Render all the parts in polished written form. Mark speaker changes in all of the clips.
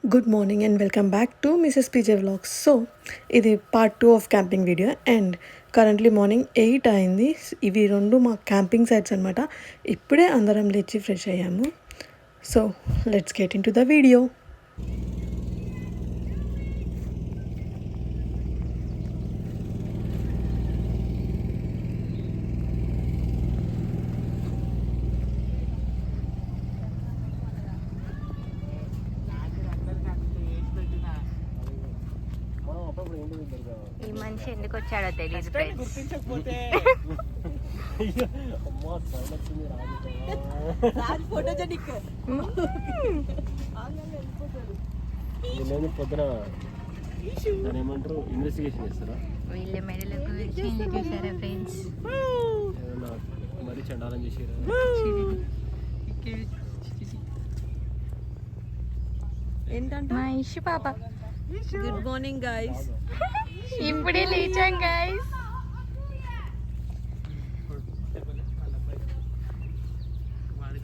Speaker 1: Good morning and welcome back to Mrs PJ vlogs. So ఇది part 2 of camping video and currently morning 8 అయింది. ఇవి రెండు మా camping sites అనమాట. ఇప్పుడే అందరం లేచి ఫ్రెష్ అయ్యాము. So let's get in to the video.
Speaker 2: ఈ మనిషి ఎందుకు వచ్చాడో తెలియదు ఫ్రెండ్స్.
Speaker 3: పొద్దున ఏమంటారు ఇన్వెస్టిగేషన్ చేస్తారా
Speaker 2: వీళ్ళ మెడలకు చూసారా ఫ్రెండ్స్?
Speaker 3: మరి చండాలం చేసారా?
Speaker 2: ఏంటంటే మా ఇష్యూ పాప.
Speaker 1: Good morning guys.
Speaker 2: ఇప్పుడే లేచాం గైస్.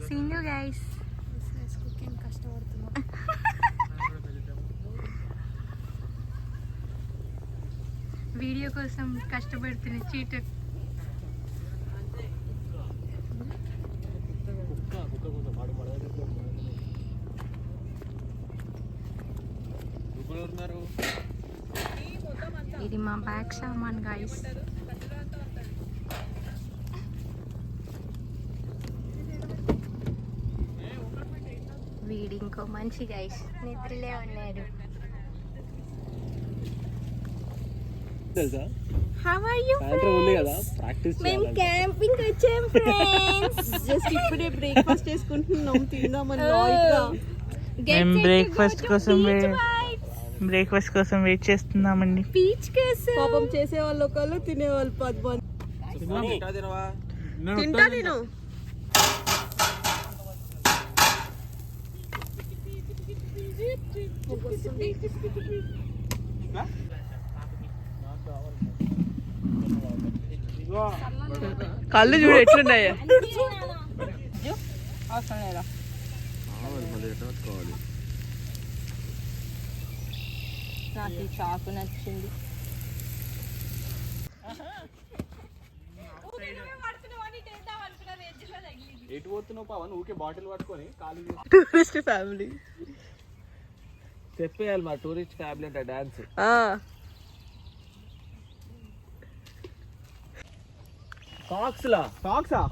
Speaker 2: సింగు గైస్. వీడియో కోసం కష్టపడుతున్న చీటర్. ఇది మా బ్యాగ్ సామాన్ గైస్. వీడి ఇంకో మంచి గైస్ నిద్రలే ఉన్నాడు.
Speaker 3: తెలుసా
Speaker 2: How are you
Speaker 3: ఉంది కదా ప్రాక్టీస్
Speaker 2: మేము క్యాంపింగ్ వచ్చాం ఫ్రెండ్స్.
Speaker 1: జస్ట్ ఇప్పుడే బ్రేక్ఫాస్ట్ చేసుకుంటున్నాం, తిందామని లాయిట్గా.
Speaker 4: మేము బ్రేక్ఫాస్ట్ కోసం వెయిట్ చేస్తున్నామండి.
Speaker 2: బీచ్ కోసం
Speaker 1: పాపం చేసే వాళ్ళు ఒకళ్ళు, తినే వాళ్ళు 10 మంది. తింటా నేను. కళ్ళు చూడు ఎట్లున్నాయా.
Speaker 2: నాకు ఈ చాకు నచ్చింది.
Speaker 3: ఎటు పోతున్నావు పవన్? ఊకే బాటిల్ పట్టుకొని ఖాళీ
Speaker 1: టూరిస్ట్ ఫ్యామిలీ
Speaker 3: చెప్పేయాలి. మా టూరిస్ట్ ఫ్యామిలీ అంటే డాన్స్. సాక్సా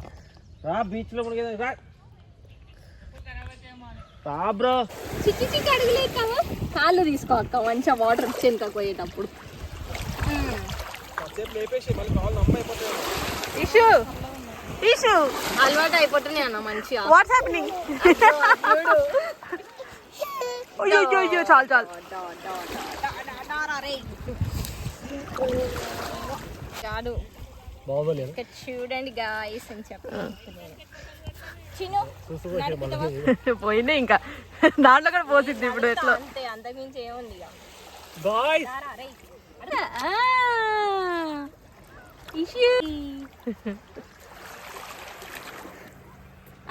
Speaker 3: రా బీచ్ లో రా బ్రో.
Speaker 2: చిక్కి చిక్కి అడుగులేస్తావా? కాళ్ళు తీసుకో అక్క, మంచిగా వాటర్ ఇచ్చేందుకు పోయేటప్పుడు.
Speaker 1: ఇష్యూ ఇష్యూ
Speaker 2: అలవాటు అయిపోతున్నాయి అన్న మంచిగా.
Speaker 1: What's happening? చాలు చాలు.
Speaker 2: కాదు
Speaker 3: బాగోలేదు.
Speaker 2: ఇక్కడ చూడండి గాయస్ అని చెప్పాను. చిను
Speaker 1: పోయింది ఇంకా దాంట్లో కూడా పోసింది ఇప్పుడు. ఎట్లా
Speaker 2: అంతే, అంతకుమించి ఏముంది ఇక.
Speaker 3: గాయ్స్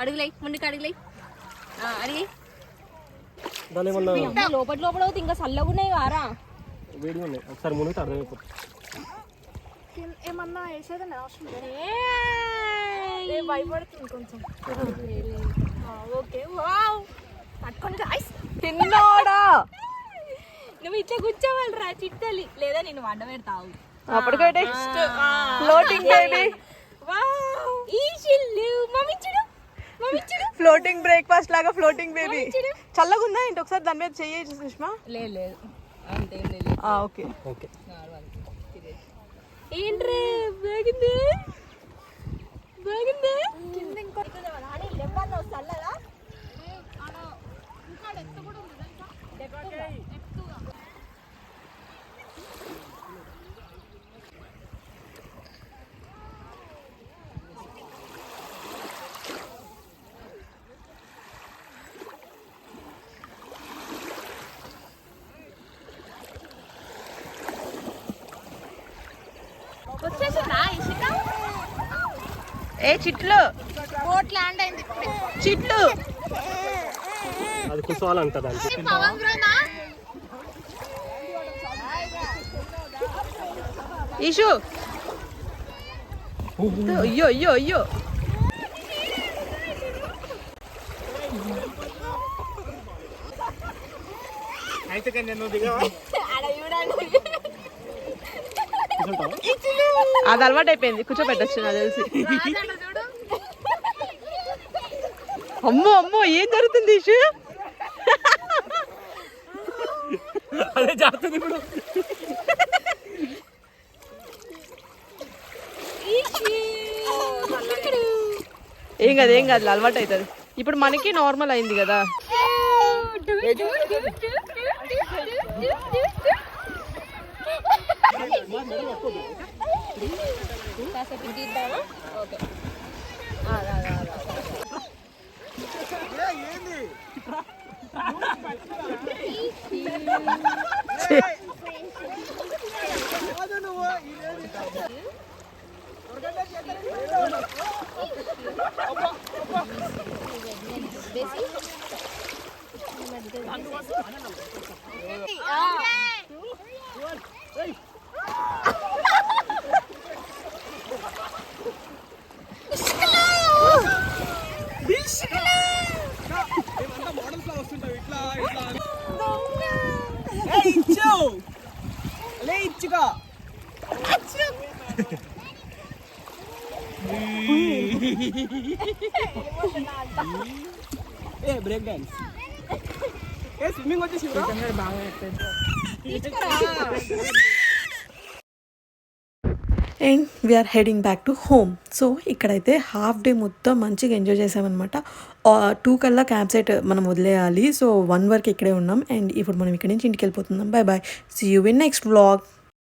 Speaker 2: అడుగులై ముందుకు అడుగులై అడిగి
Speaker 3: దాని ఏమన్నా
Speaker 2: లోపల లోపల అవుతుంది ఇంకా చల్లగా ఉన్నాయి కారా.
Speaker 3: వేడి ఉన్నాయి. ఒకసారి ముందు అర్థమైపోతుంది.
Speaker 2: ఏమన్నా వేసేదని అవసరం
Speaker 1: భయపడుతుంది కొంచెం.
Speaker 2: ఓకే వావ్ పట్టుకొని గాయ్స్.
Speaker 1: తిన్నాడా?
Speaker 2: నువ్వు ఇట్లా కూర్చోవాలి రా చిట్టలి, లేదా నేను వంట పెడతావు.
Speaker 1: అప్పటికైతే ఫ్లోటింగ్ బేబీ. ఫ్లోటింగ్ బ్రేక్ఫాస్ట్ లాగా ఫ్లోటింగ్ బేబీ. చల్లగా ఉందా ఏంటి? ఒకసారి దాని మీద చెయ్యి సుష్మా.
Speaker 2: లేదు అంతేం లేదు.
Speaker 1: Okay
Speaker 3: okay.
Speaker 2: ఏంట్రే బాగుంది బాగుంది. కింద ఇంకో లెవ్వన్నా చల్లదా? వచ్చేసిందా ఇషిక?
Speaker 1: ఏ చిట్లు
Speaker 2: బోట్ ల్యాండ్ అయింది.
Speaker 1: చిట్లు
Speaker 3: అది కుసవాల అంట దానికి.
Speaker 1: ఈషు అయ్యో అయ్యో అయ్యో అది అలవాటు అయిపోయింది, కూర్చోబెట్టచ్చు నాకు తెలిసి. అమ్మో అమ్మో ఏం జరుగుతుంది ఈషు?
Speaker 3: అదే జాగ్రత్త ఇప్పుడు.
Speaker 1: ఏం కాదు ఏం కాదు, అలవాటు అవుతుంది. ఇప్పుడు మనకి నార్మల్ అయింది కదా.
Speaker 3: బ్రేక్ డాన్స్ స్విమ్మింగ్ వచ్చేసి
Speaker 1: and we're heading back to home. So ఇక్కడైతే హాఫ్ డే మొత్తం మంచిగా ఎంజాయ్ చేసామన్నమాట. 2 కల్లా క్యాంప్ సైట్ మనం వదిలేయాలి. సో 1 వరకు ఇక్కడే ఉన్నాం. అండ్ ఇప్పుడు మనం ఇక్కడ నుంచి ఇంటికి వెళ్ళిపోతున్నాం. Bye bye, see you in next vlog.